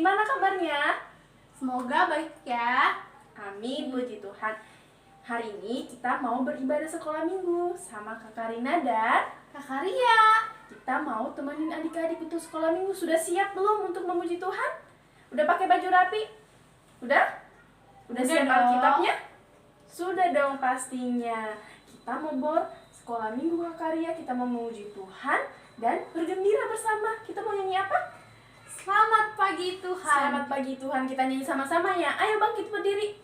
Gimana kabarnya? Semoga baik ya. Amin, puji Tuhan. Hari ini kita mau beribadah sekolah minggu sama Kak Karina dan Kak Karya. kita mau temenin adik-adik untuk sekolah minggu. Sudah siap belum untuk memuji Tuhan? Udah pakai baju rapi? Udah? Udah siap dong. Alkitabnya? Sudah dong pastinya. Kita mau sekolah minggu Kak Karya, kita mau memuji Tuhan dan bergembira bersama. Kita mau nyanyi apa? Selamat pagi Tuhan. Selamat pagi Tuhan, kita nyanyi sama-sama ya. Ayo bangkit berdiri.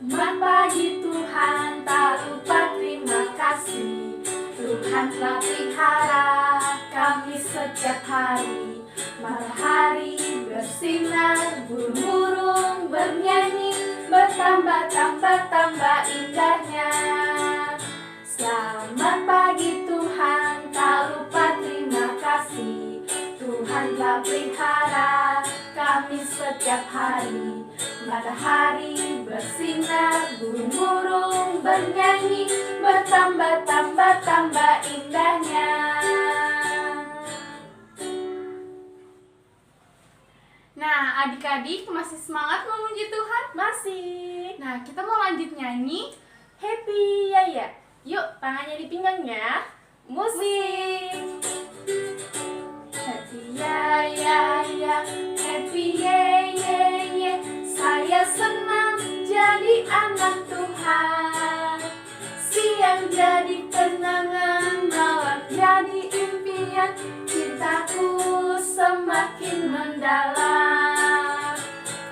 Selamat pagi Tuhan, tak lupa terima kasih. Tuhan telah pelihara kami setiap hari. Matahari bersinar, burung-burung bernyanyi, bertambah-tambah indahnya. Selamat pagi Tuhan, tak lupa terima kasih. Tuhan telah pelihara kami setiap hari. Matahari bersinar, burung-burung bernyanyi, bertambah-tambah indahnya. Nah, adik-adik masih semangat memuji Tuhan? Masih Nah, kita mau lanjut nyanyi. happy ya ya. Yuk, tangannya di pinggangnya. Musik. Happy ya ya ya, happy ye ye ye. Saya senang jadi anak Tuhan. Siang jadi kenangan, malam jadi impian. Cintaku semakin mendalam.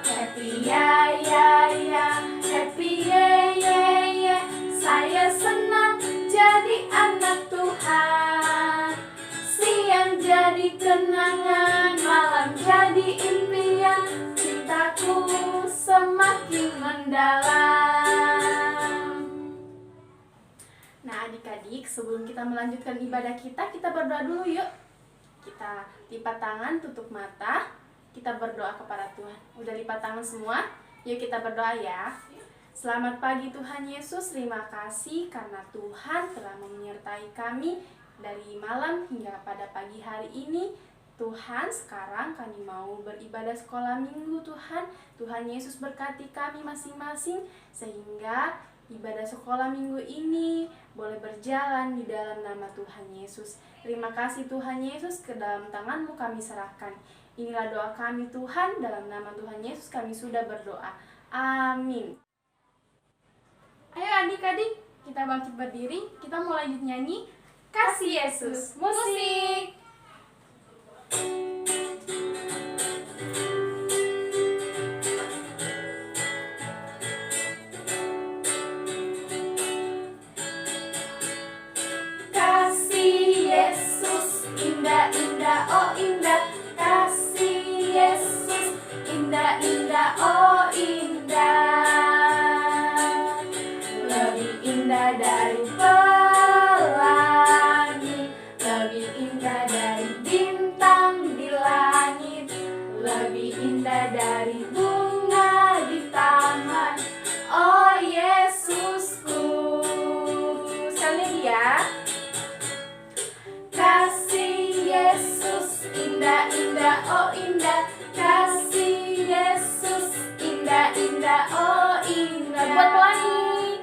Happy ya ya ya, happy ye ye ye. Saya senang jadi anak Tuhan. Siang jadi kenangan, malam jadi impian. Cintaku semakin mendalam. Nah adik-adik, sebelum kita melanjutkan ibadah kita berdoa dulu yuk. Kita lipat tangan, tutup mata. Kita berdoa kepada Tuhan. Udah lipat tangan semua? Yuk kita berdoa ya. Selamat pagi Tuhan Yesus, terima kasih karena Tuhan telah menyertai kami dari malam hingga pada pagi hari ini. Tuhan, sekarang kami mau beribadah sekolah minggu Tuhan. Tuhan Yesus berkati kami masing-masing sehingga ibadah sekolah minggu ini boleh berjalan di dalam nama Tuhan Yesus. Terima kasih Tuhan Yesus, ke dalam tangan-Mu kami serahkan. Inilah doa kami Tuhan, dalam nama Tuhan Yesus kami sudah berdoa. Amin. Ayo adik-adik, kita bangkit berdiri. Kita mau lanjut nyanyi Kasih Yesus. Musik. Kasih Yesus, indah-indah, oh indah. Kasih Yesus, indah-indah, oh indah. Lebih indah dari pelangi, lebih indah dari bintang di langit, lebih indah dari bunga di taman. Oh Yesusku. Sekali lagi ya. Kasih Yesus, indah-indah, oh indah. Kasih Yesus, indah-indah, oh indah. Buat pelangi.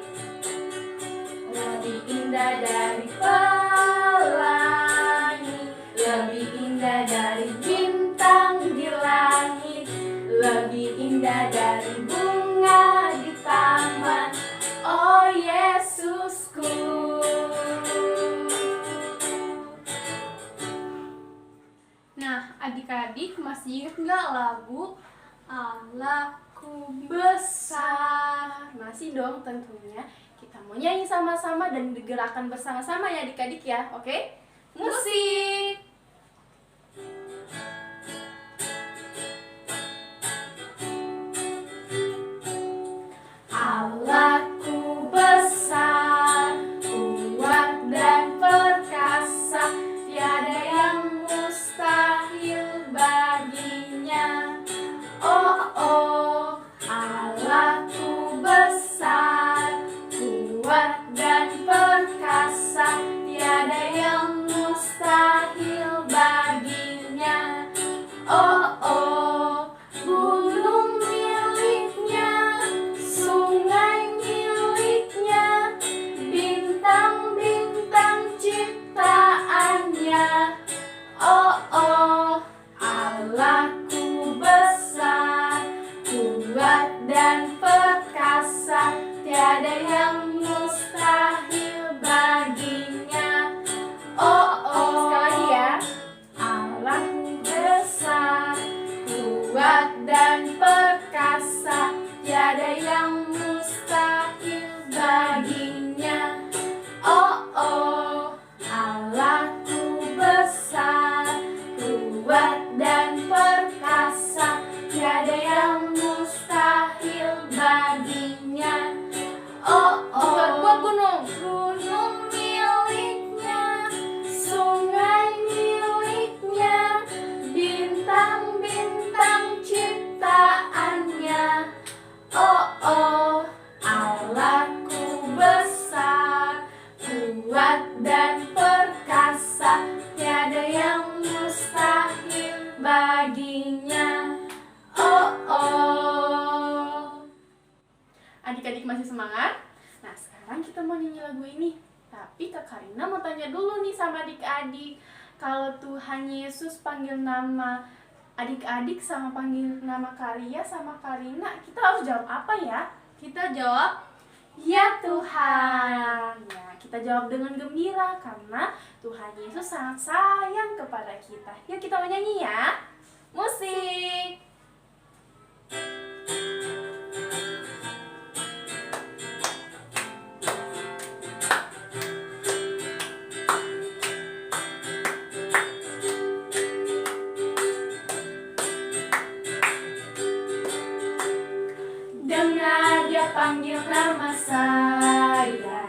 Lebih indah dari pelangi, lebih indah dari bintang di langit, lebih indah dari bunga di taman. Oh Yesusku. Nah, adik-adik masih ingat nggak lagu Allahku Besar? Masih dong tentunya. Kita mau nyanyi sama-sama dan digerakkan bersama-sama ya adik-adik ya. Oke? Musik. Allahku besar, kuat dan perkasa, tiada yang mustahil baginya. Oh, oh, Allahku kuat dan perkasa, tiada yang mustahil baginya. Oh oh, Allahku besar, kuat dan perkasa, tiada yang mustahil baginya. Oh oh, Buat gunung. gunung miliknya, sungai miliknya, bintang-bintang ciptaannya. Oh oh, Allahku besar, kuat dan perkasa, tiada yang mustahil baginya. Oh oh. Adik-adik masih semangat? Nah, sekarang kita mau nyanyi lagu ini. Tapi Kak Karina mau tanya dulu nih sama adik-adik. Kalau Tuhan Yesus panggil nama adik-adik sama panggil nama Karia sama Karina, kita harus jawab apa ya? Kita jawab, Ya Tuhan. Ya, kita jawab dengan gembira karena Tuhan Yesus sangat sayang kepada kita. Yuk kita menyanyi ya. Musik. Dengar dia panggil nama saya,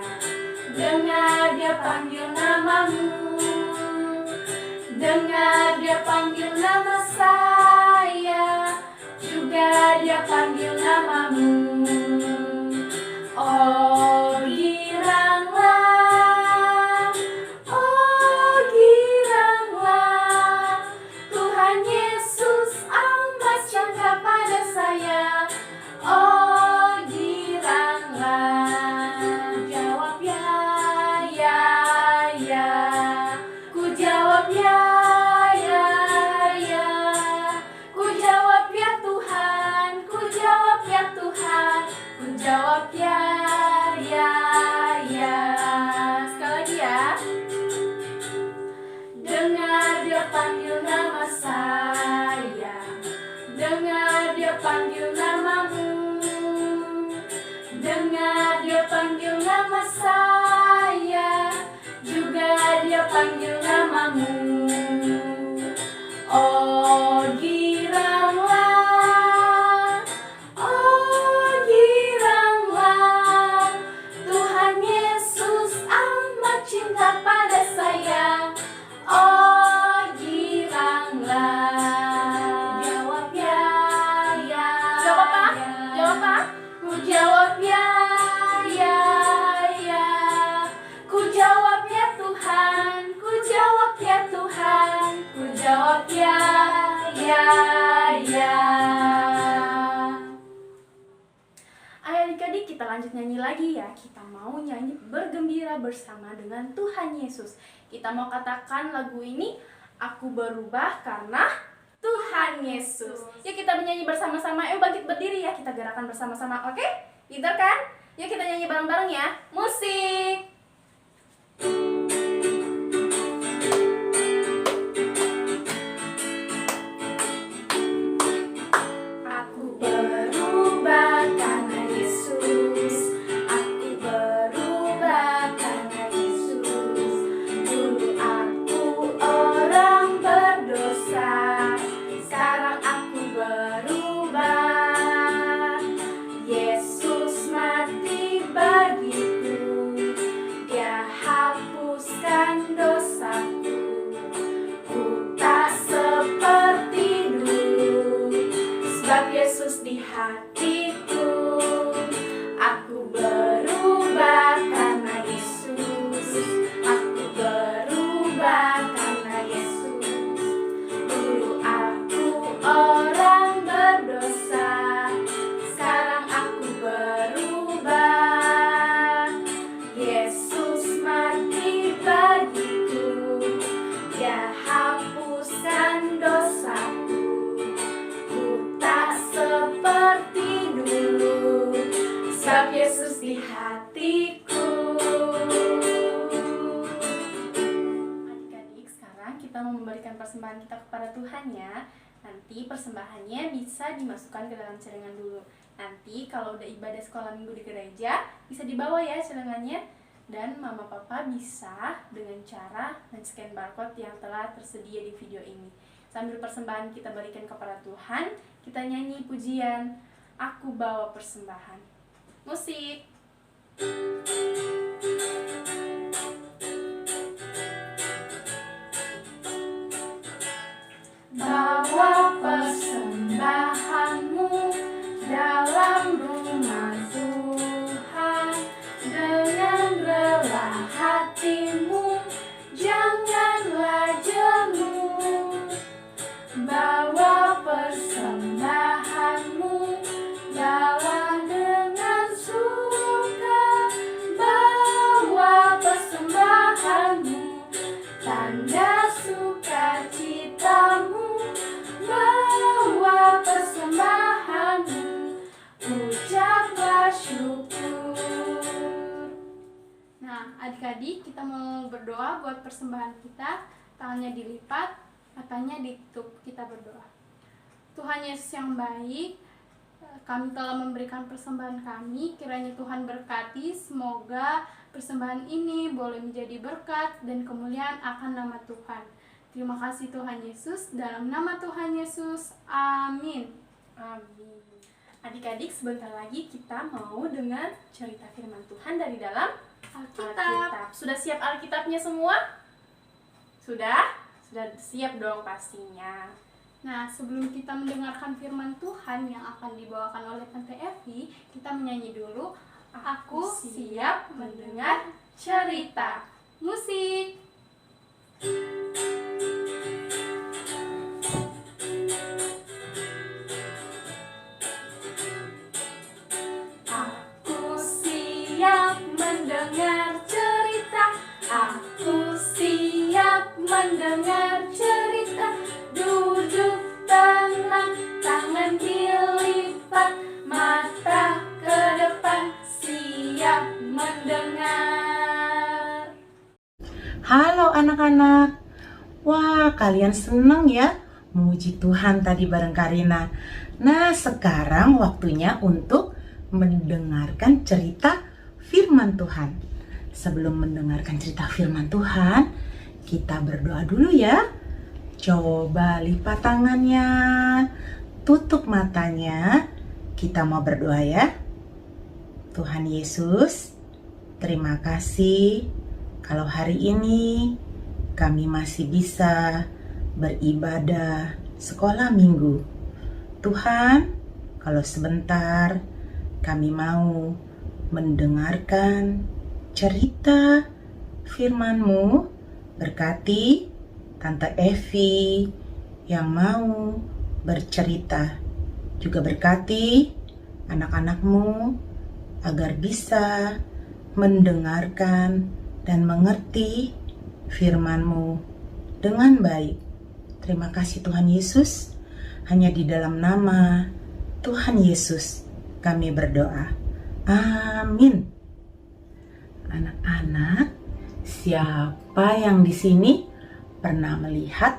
dengar dia panggil namamu, dengar dia panggil nama saya, juga dia panggil namamu. Oh giranglah, oh giranglah, Tuhan Yesus amat cinta pada saya. Oh giranglah, jawab ya, ya, ku jawab ya, ku jawab ya Tuhan, ku jawab ya Tuhan, ku jawab ya, sekali lagi ya. Dengar dia panggil nama saya, dengar dia panggil namamu, dengar dia panggil nama saya, juga dia panggil namamu. Oh giranglah, oh giranglah, Tuhan Yesus amat cinta pada saya. Oh giranglah, jawab ya, Jawab apa? Jawab apa? ku jawab ya, ku jawab ya Tuhan, ku jawab ya Tuhan, ku jawab ya. Ayo adik-adik kita lanjut nyanyi lagi ya. Kita mau nyanyi bergembira bersama dengan Tuhan Yesus. Kita mau katakan lagu ini, aku berubah karena Tuhan Yesus. Yuk kita menyanyi bersama-sama. Yuk bangkit berdiri ya, kita gerakan bersama-sama. Oke? Pintar kan? Yuk kita nyanyi bareng-bareng ya. Musik. Aku berubah karena Yesus. Aku berubah karena Yesus. Dulu aku orang berdosa, sekarang aku berubah. Yesus mati bagiku, Dia hapuskan dosaku. Ku tak seperti dulu, sebab Yesus di hatiku. Aku berubah karena Yesus. Aku berubah karena Yesus. Dulu aku orang berdosa, sekarang aku berubah. Yesus mati bagiku, Dia hapuskan dosaku. Ku tak seperti dulu, sebab Yesus di hatiku. Adik-adik, sekarang kita mau memberikan persembahan kita kepada Tuhan ya. Nanti persembahannya bisa dimasukkan ke dalam celengan dulu. Nanti kalau udah ibadah sekolah minggu di gereja, bisa dibawa ya celengannya. Dan mama papa bisa dengan cara men-scan barcode yang telah tersedia di video ini. Sambil persembahan kita berikan kepada Tuhan, kita nyanyi pujian Aku Bawa Persembahan. Musik. Bawa persembahanmu dalam rumah Tuhan dengan rela hatimu, janganlah jemu. Bawa persembahanmu dalam dengan suka, bawa persembahanmu tanda sukacitamu. Bawa persembahanmu, ucaplah syukur. Nah, adik-adik, kita mau berdoa buat persembahan kita. Tangannya dilipat, matanya ditutup, kita berdoa. Tuhan Yesus yang baik, kami telah memberikan persembahan kami. Kiranya Tuhan berkati, semoga persembahan ini boleh menjadi berkat dan kemuliaan akan nama Tuhan. Terima kasih Tuhan Yesus, dalam nama Tuhan Yesus, amin. Amin. Adik-adik, sebentar lagi kita mau dengar cerita firman Tuhan dari dalam Alkitab. Sudah siap Alkitabnya semua? Sudah? Sudah siap dong pastinya. Nah, sebelum kita mendengarkan firman Tuhan yang akan dibawakan oleh Tante Evi, kita menyanyi dulu Aku Siap Mendengar Cerita. Musik. Aku siap mendengar cerita. Aku siap mendengar cerita. Duduk tenang, tangan dilipat, mata ke depan, siap mendengar. Halo anak-anak. Wah, kalian seneng ya memuji Tuhan tadi bareng Karina. Nah, sekarang waktunya untuk mendengarkan cerita firman Tuhan. Sebelum mendengarkan cerita firman Tuhan, kita berdoa dulu ya. Coba lipat tangannya, tutup matanya. Kita mau berdoa ya. Tuhan Yesus, terima kasih kalau hari ini kami masih bisa beribadah sekolah minggu. Tuhan, kalau sebentar kami mau mendengarkan cerita firman-Mu, berkati Tante Evi yang mau bercerita. Juga berkati anak-anak-Mu agar bisa mendengarkan dan mengerti firman-Mu dengan baik. Terima kasih Tuhan Yesus. Hanya di dalam nama Tuhan Yesus kami berdoa. Amin. Anak-anak, siapa yang di sini pernah melihat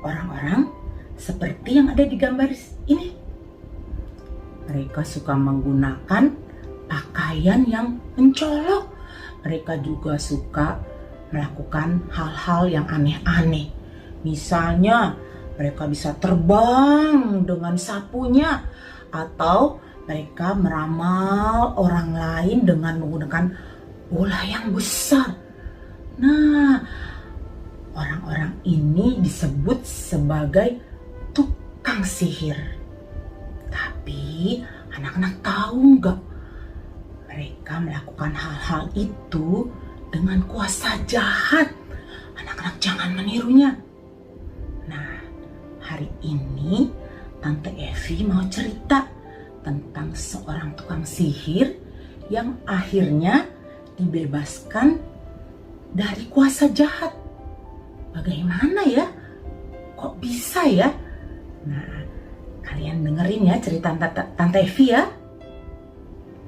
orang-orang seperti yang ada di gambar ini? Mereka suka menggunakan pakaian yang mencolok. Mereka juga suka melakukan hal-hal yang aneh-aneh. Misalnya, mereka bisa terbang dengan sapunya, atau mereka meramal orang lain dengan menggunakan bola yang besar. Nah, orang-orang ini disebut sebagai tukang sihir. Tapi, anak-anak tahu nggak? Mereka melakukan hal-hal itu dengan kuasa jahat. Anak-anak jangan menirunya. Nah, hari ini Tante Evi mau cerita tentang seorang tukang sihir yang akhirnya dibebaskan dari kuasa jahat. Bagaimana ya? Kok bisa ya? Nah, kalian dengerin ya cerita Tante Evi ya.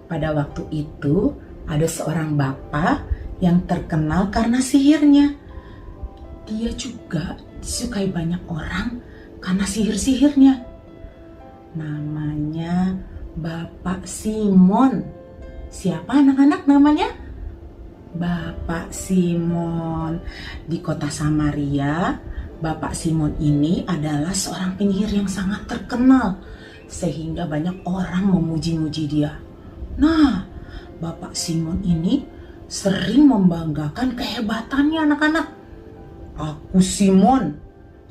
Pada waktu itu ada seorang bapak yang terkenal karena sihirnya. Dia juga disukai banyak orang karena sihir-sihirnya. Namanya Bapak Simon. Siapa anak-anak namanya? Bapak Simon. Di kota Samaria, Bapak Simon ini adalah seorang penyihir yang sangat terkenal, sehingga banyak orang memuji-muji dia. Nah, Bapak Simon ini sering membanggakan kehebatannya anak-anak. Aku Simon,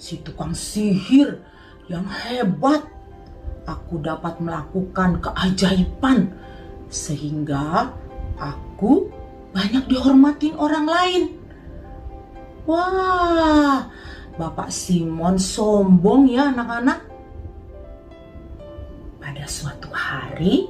si tukang sihir yang hebat. Aku dapat melakukan keajaiban sehingga aku banyak dihormatin orang lain. Wah, Bapak Simon sombong ya anak-anak. Pada suatu hari,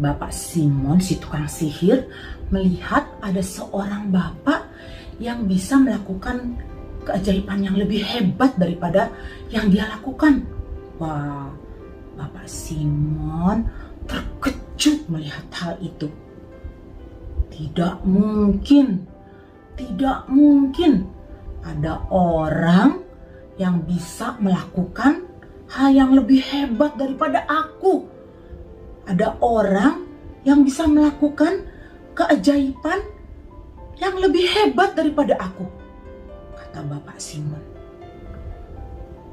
Bapak Simon si tukang sihir melihat ada seorang bapak yang bisa melakukan keajaiban yang lebih hebat daripada yang dia lakukan. Wah, Bapak Simon terkejut melihat hal itu. Tidak mungkin ada orang yang bisa melakukan hal yang lebih hebat daripada aku. Ada orang yang bisa melakukan keajaiban yang lebih hebat daripada aku, kata Bapak Simon.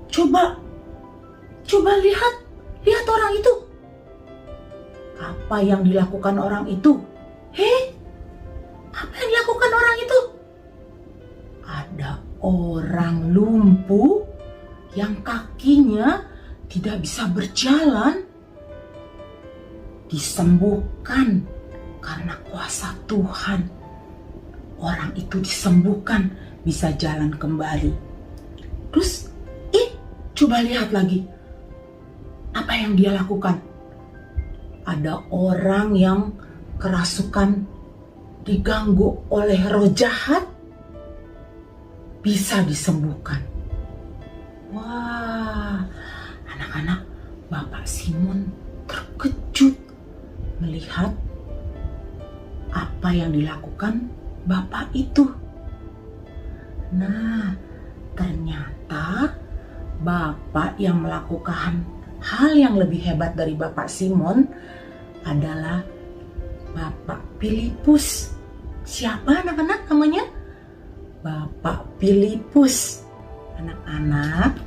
Coba lihat orang itu. Apa yang dilakukan orang itu? Apa yang dilakukan orang itu? Ada orang lumpuh yang kakinya tidak bisa berjalan, disembuhkan karena kuasa Tuhan. Orang itu disembuhkan, bisa jalan kembali. Terus, coba lihat lagi. Apa yang dia lakukan? Ada orang yang kerasukan, diganggu oleh roh jahat, bisa disembuhkan. Wah, anak-anak, Bapak Simon terkejut melihat apa yang dilakukan bapak itu. Nah, ternyata bapak yang melakukan hal yang lebih hebat dari Bapak Simon adalah Bapak Filipus. Siapa anak-anak namanya? Bapak Filipus. Anak-anak,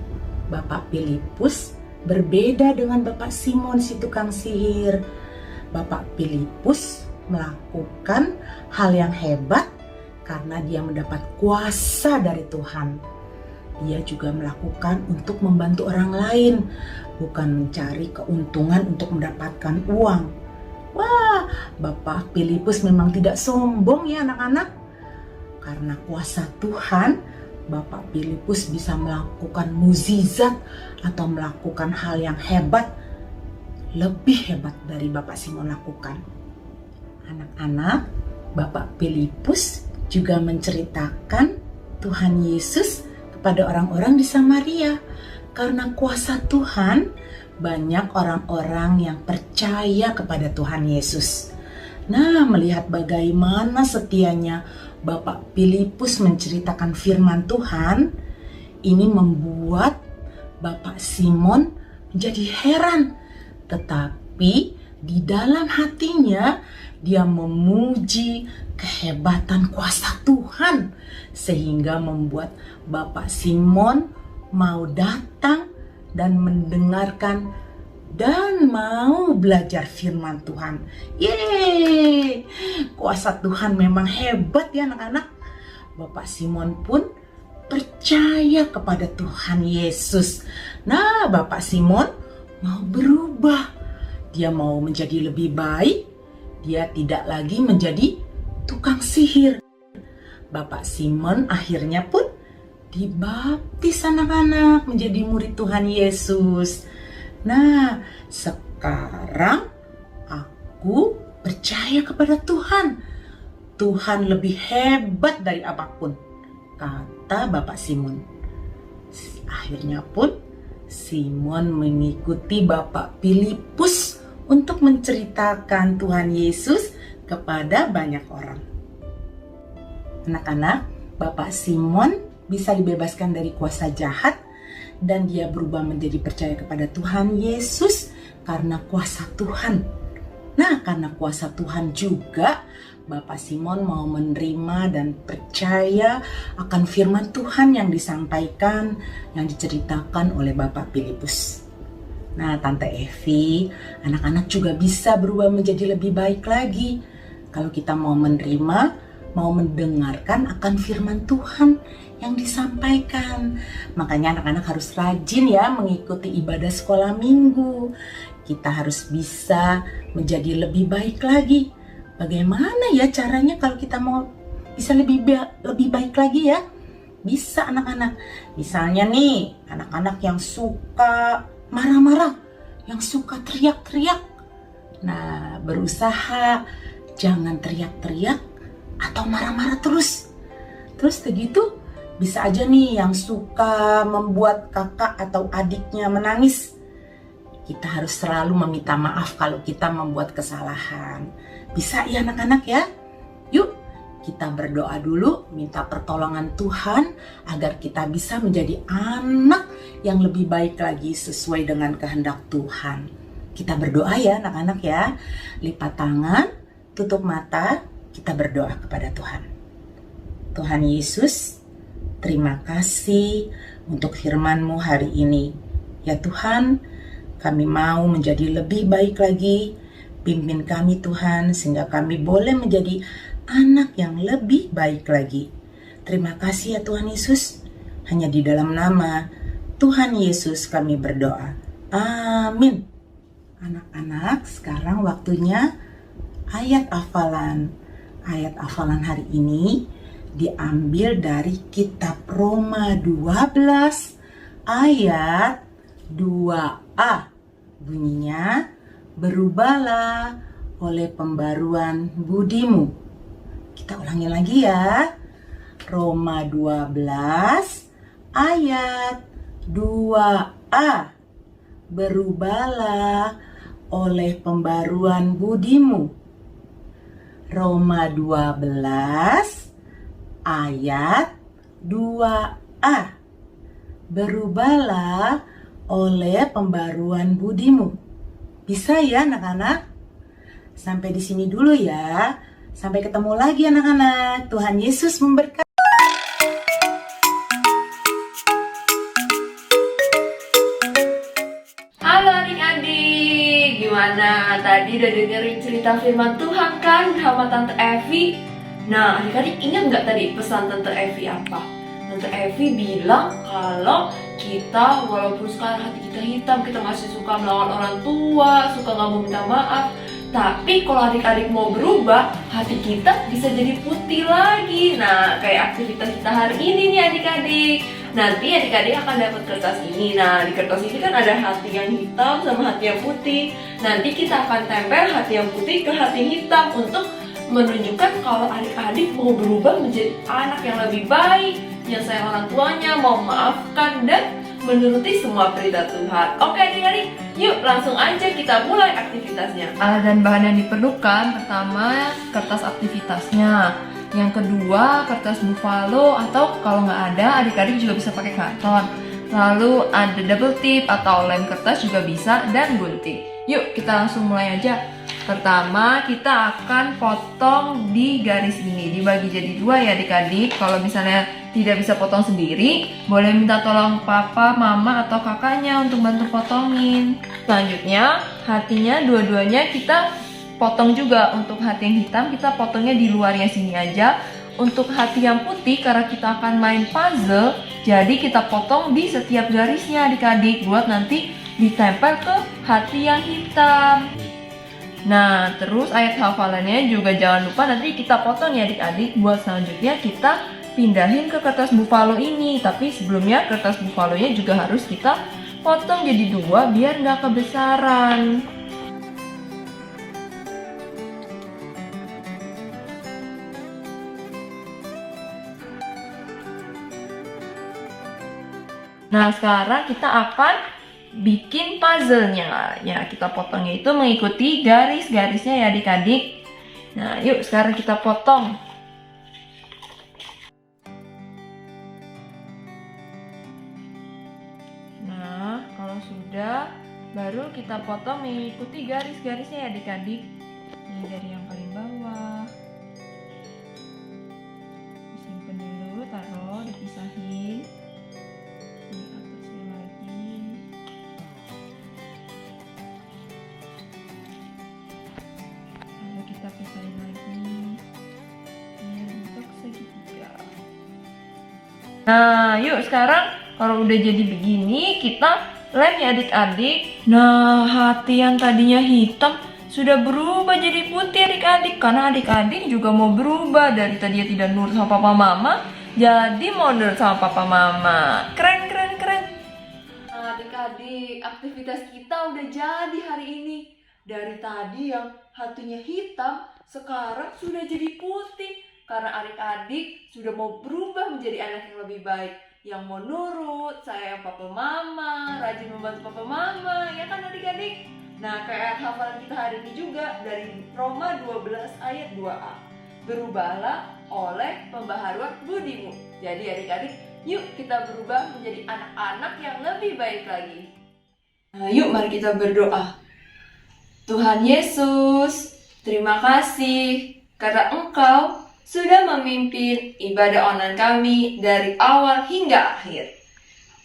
Bapak Filipus berbeda dengan Bapak Simon si tukang sihir. Bapak Filipus melakukan hal yang hebat karena dia mendapat kuasa dari Tuhan. Dia juga melakukan untuk membantu orang lain, bukan mencari keuntungan untuk mendapatkan uang. Wah, Bapak Filipus memang tidak sombong ya anak-anak. Karena kuasa Tuhan, Bapak Filipus bisa melakukan mukjizat atau melakukan hal yang hebat, lebih hebat dari Bapak Simon lakukan. Anak-anak, Bapak Filipus juga menceritakan Tuhan Yesus kepada orang-orang di Samaria. Karena kuasa Tuhan, banyak orang-orang yang percaya kepada Tuhan Yesus. Nah, melihat bagaimana setianya Bapak Filipus menceritakan firman Tuhan, ini membuat Bapak Simon menjadi heran. Tetapi di dalam hatinya dia memuji kehebatan kuasa Tuhan, sehingga membuat Bapak Simon mau datang dan mendengarkan dan mau belajar firman Tuhan. Yeay, kuasa Tuhan memang hebat ya anak-anak. Bapak Simon pun percaya kepada Tuhan Yesus. Nah, Bapak Simon mau berubah. Dia mau menjadi lebih baik. Dia tidak lagi menjadi tukang sihir. Bapak Simon akhirnya pun dibaptis anak-anak menjadi murid Tuhan Yesus. Nah, sekarang aku percaya kepada Tuhan. Tuhan lebih hebat dari apapun, kata Bapak Simon. Akhirnya pun Simon mengikuti Bapak Filipus untuk menceritakan Tuhan Yesus kepada banyak orang. Anak-anak, Bapak Simon bisa dibebaskan dari kuasa jahat dan dia berubah menjadi percaya kepada Tuhan Yesus karena kuasa Tuhan. Nah, karena kuasa Tuhan juga Bapak Simon mau menerima dan percaya akan firman Tuhan yang disampaikan, yang diceritakan oleh Bapak Filipus. Nah, Tante Evi, anak-anak juga bisa berubah menjadi lebih baik lagi kalau kita mau menerima, mau mendengarkan akan firman Tuhan yang disampaikan. Makanya anak-anak harus rajin ya mengikuti ibadah sekolah minggu. Kita harus bisa menjadi lebih baik lagi. Bagaimana ya caranya kalau kita mau bisa lebih baik lagi ya? Bisa anak-anak. Misalnya nih, anak-anak yang suka marah-marah, yang suka teriak-teriak. Nah, berusaha jangan teriak-teriak atau marah-marah terus. Terus begitu bisa aja nih yang suka membuat kakak atau adiknya menangis. Kita harus selalu meminta maaf kalau kita membuat kesalahan. Bisa ya anak-anak ya? Yuk kita berdoa dulu, minta pertolongan Tuhan agar kita bisa menjadi anak yang lebih baik lagi sesuai dengan kehendak Tuhan. Kita berdoa ya anak-anak ya. Lipat tangan, tutup mata, kita berdoa kepada Tuhan. Tuhan Yesus, terima kasih untuk firman-Mu hari ini. Ya Tuhan, kami mau menjadi lebih baik lagi. Pimpin kami Tuhan, sehingga kami boleh menjadi anak yang lebih baik lagi. Terima kasih ya Tuhan Yesus. Hanya di dalam nama Tuhan Yesus kami berdoa. Amin. Anak-anak, sekarang waktunya ayat hafalan. Ayat hafalan hari ini diambil dari kitab Roma 12 ayat 2a. Bunyinya, berubahlah oleh pembaruan budimu. Kita ulangi lagi ya. Roma 12 ayat 2a. Berubahlah oleh pembaruan budimu. Roma 12 ayat 2a. Berubahlah oleh pembaruan budimu. Bisa ya anak-anak? Sampai di sini dulu ya. Sampai ketemu lagi anak-anak. Tuhan Yesus memberkati. Halo adik-adik, gimana? Tadi udah dengerin cerita firman Tuhan kan sama Tante Evi? Nah, adik-adik ingat nggak tadi pesan Tante Evi apa? Tante Evi bilang kalau kita walaupun sekarang hati kita hitam, kita masih suka melawan orang tua, suka nggak mau minta maaf, tapi kalau adik-adik mau berubah, hati kita bisa jadi putih lagi. Nah, kayak aktivitas kita hari ini nih adik-adik. Nanti adik-adik akan dapat kertas ini. Nah, di kertas ini kan ada hati yang hitam sama hati yang putih. Nanti kita akan tempel hati yang putih ke hati yang hitam untuk menunjukkan kalau adik-adik mau berubah menjadi anak yang lebih baik, yang sayang orang tuanya, mau memaafkan dan menuruti semua perintah Tuhan. Oke adik-adik, yuk langsung aja kita mulai aktivitasnya. Alat dan bahan yang diperlukan, pertama kertas aktivitasnya, yang kedua kertas buffalo atau kalau nggak ada adik-adik juga bisa pakai karton. Lalu ada double tip atau lem kertas juga bisa dan gunting. Yuk kita langsung mulai aja. Pertama kita akan potong di garis ini, dibagi jadi dua ya adik-adik. Kalau misalnya tidak bisa potong sendiri, boleh minta tolong papa, mama, atau kakaknya untuk bantu potongin. Selanjutnya hatinya dua-duanya kita potong juga. Untuk hati yang hitam kita potongnya di luarnya sini aja. Untuk hati yang putih karena kita akan main puzzle, jadi kita potong di setiap garisnya adik-adik buat nanti ditempel ke hati yang hitam. Nah, terus ayat hafalannya juga jangan lupa nanti kita potong ya adik-adik. Buat selanjutnya kita pindahin ke kertas buffalo ini. Tapi sebelumnya kertas buffalonya juga harus kita potong jadi dua biar nggak kebesaran. Nah, sekarang kita akan bikin puzzle-nya. Ya, kita potongnya itu mengikuti garis-garisnya ya adik-adik. Nah, yuk sekarang kita potong. Baru kita potong mengikuti garis-garisnya ya adik-adik. Ini dari yang paling bawah. Disimpan dulu, taruh, dipisahin. Ini atasnya lagi. Lalu kita pisahin lagi. Ini bentuk segitiga. Nah, yuk sekarang kalau udah jadi begini, kita lem ya adik-adik. Nah, hati yang tadinya hitam sudah berubah jadi putih adik-adik. Karena adik-adik juga mau berubah. Dari tadinya tidak nurut sama papa mama, jadi mau nurut sama papa mama. Keren, keren, keren. Nah, adik-adik, aktivitas kita udah jadi hari ini. Dari tadi yang hatinya hitam, sekarang sudah jadi putih. Karena adik-adik sudah mau berubah menjadi anak yang lebih baik. Yang mau nurut, sayang papa mama, rajin membantu papa mama, ya kan adik-adik? Nah, kayak hafalan kita hari ini juga dari Roma 12 ayat 2a. Berubahlah oleh pembaharuan budimu. Jadi adik-adik, yuk kita berubah menjadi anak-anak yang lebih baik lagi. Nah, yuk mari kita berdoa. Tuhan Yesus, terima kasih karena Engkau sudah memimpin ibadah online kami dari awal hingga akhir.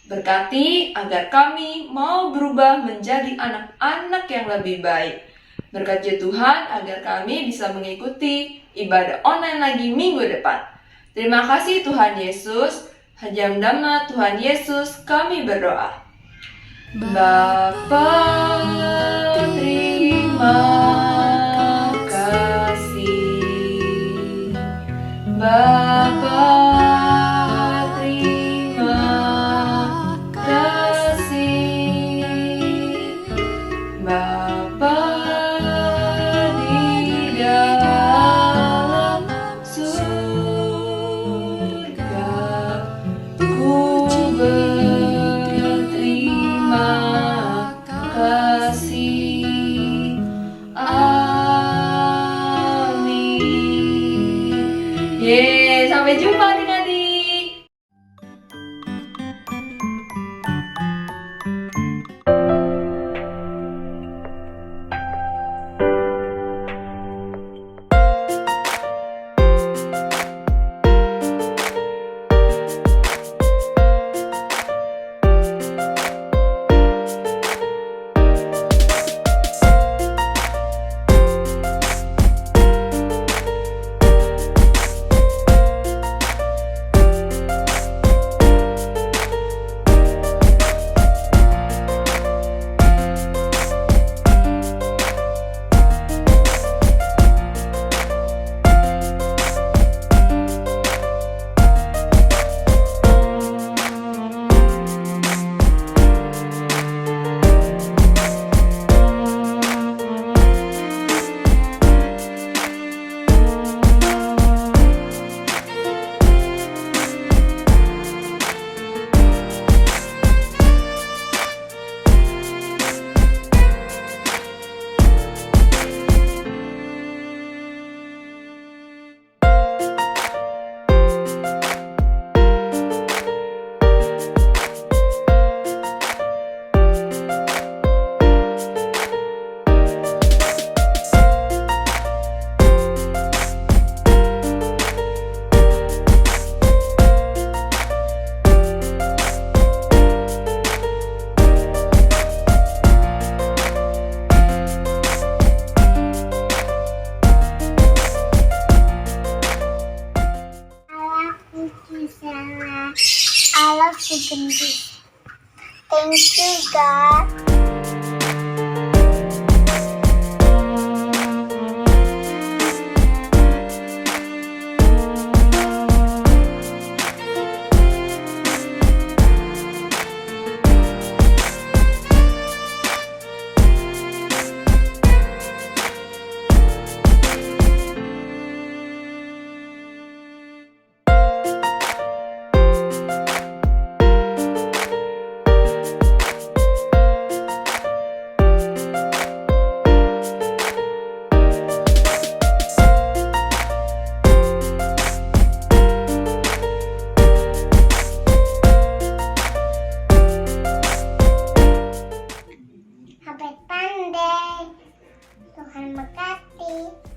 Berkati agar kami mau berubah menjadi anak-anak yang lebih baik. Berkati Tuhan agar kami bisa mengikuti ibadah online lagi minggu depan. Terima kasih Tuhan Yesus. Hajam nama Tuhan Yesus kami berdoa. Bapa, terima kasih. Bapa, terima kasih. Bapa di dalam surga, ku berterima kasih. Amin. Yeay, sampai jumpa adik-adik. I love chicken dish. Thank you, God. deh. Tuhan berkati.